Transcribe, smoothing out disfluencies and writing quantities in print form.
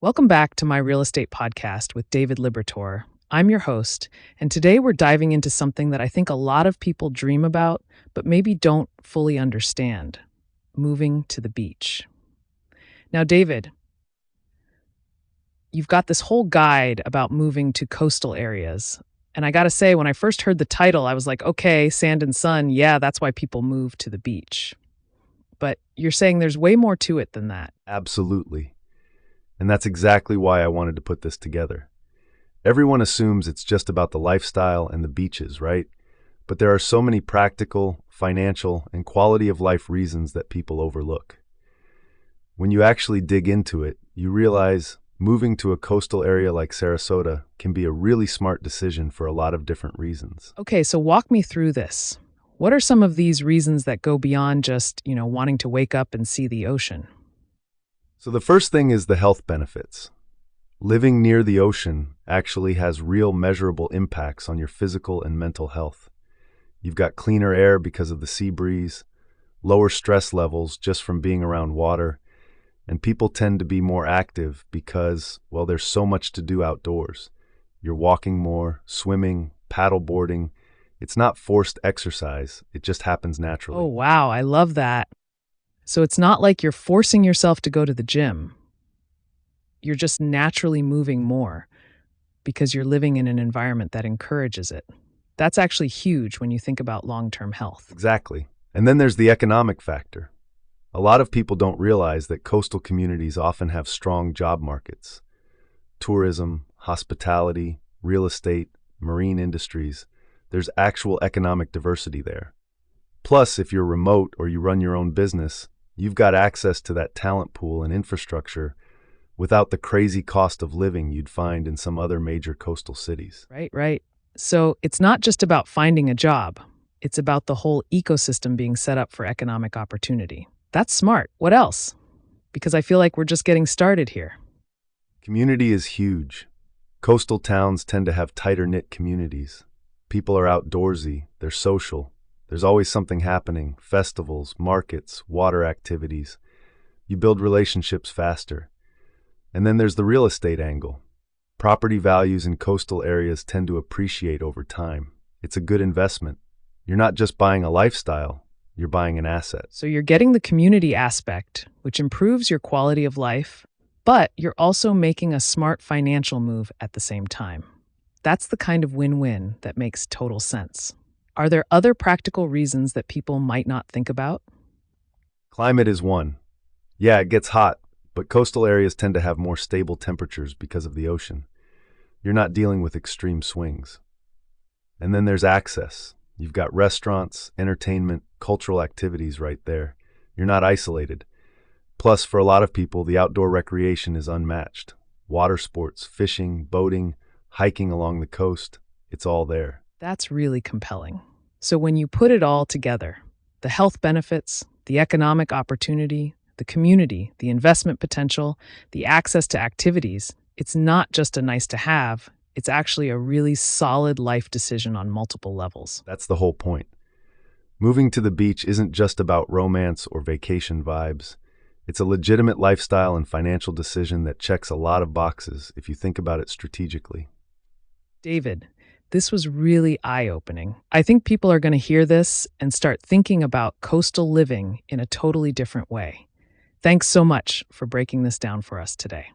Welcome back to my real estate podcast with David Libertor. I'm your host, and today we're diving into something that I think a lot of people dream about, but maybe don't fully understand: moving to the beach. Now, David, you've got this whole guide about moving to coastal areas. And I gotta say, when I first heard the title, I was like, okay, sand and sun, yeah, that's why people move to the beach. But you're saying there's way more to it than that. Absolutely. And that's exactly why I wanted to put this together. Everyone assumes it's just about the lifestyle and the beaches, right? But there are so many practical, financial, and quality of life reasons that people overlook. When you actually dig into it, you realize moving to a coastal area like Sarasota can be a really smart decision for a lot of different reasons. Okay, so walk me through this. What are some of these reasons that go beyond just, wanting to wake up and see the ocean? So the first thing is the health benefits. Living near the ocean actually has real measurable impacts on your physical and mental health. You've got cleaner air because of the sea breeze, lower stress levels just from being around water, and people tend to be more active because, well, there's so much to do outdoors. You're walking more, swimming, paddle boarding. It's not forced exercise, it just happens naturally. Oh, wow, I love that. So it's not like you're forcing yourself to go to the gym. You're just naturally moving more because you're living in an environment that encourages it. That's actually huge when you think about long-term health. Exactly. And then there's the economic factor. A lot of people don't realize that coastal communities often have strong job markets. Tourism, hospitality, real estate, marine industries. There's actual economic diversity there. Plus, if you're remote or you run your own business, you've got access to that talent pool and infrastructure without the crazy cost of living you'd find in some other major coastal cities. Right. So it's not just about finding a job. It's about the whole ecosystem being set up for economic opportunity. That's smart. What else? Because I feel like we're just getting started here. Community is huge. Coastal towns tend to have tighter-knit communities. People are outdoorsy, they're social. There's always something happening: festivals, markets, water activities. You build relationships faster. And then there's the real estate angle. Property values in coastal areas tend to appreciate over time. It's a good investment. You're not just buying a lifestyle, you're buying an asset. So you're getting the community aspect, which improves your quality of life, but you're also making a smart financial move at the same time. That's the kind of win-win that makes total sense. Are there other practical reasons that people might not think about? Climate is one. Yeah, it gets hot, but coastal areas tend to have more stable temperatures because of the ocean. You're not dealing with extreme swings. And then there's access. You've got restaurants, entertainment, cultural activities right there. You're not isolated. Plus, for a lot of people, the outdoor recreation is unmatched. Water sports, fishing, boating, hiking along the coast, it's all there. That's really compelling. So when you put it all together, the health benefits, the economic opportunity, the community, the investment potential, the access to activities, it's not just a nice to have, it's actually a really solid life decision on multiple levels. That's the whole point. Moving to the beach isn't just about romance or vacation vibes. It's a legitimate lifestyle and financial decision that checks a lot of boxes if you think about it strategically. David, this was really eye-opening. I think people are going to hear this and start thinking about coastal living in a totally different way. Thanks so much for breaking this down for us today.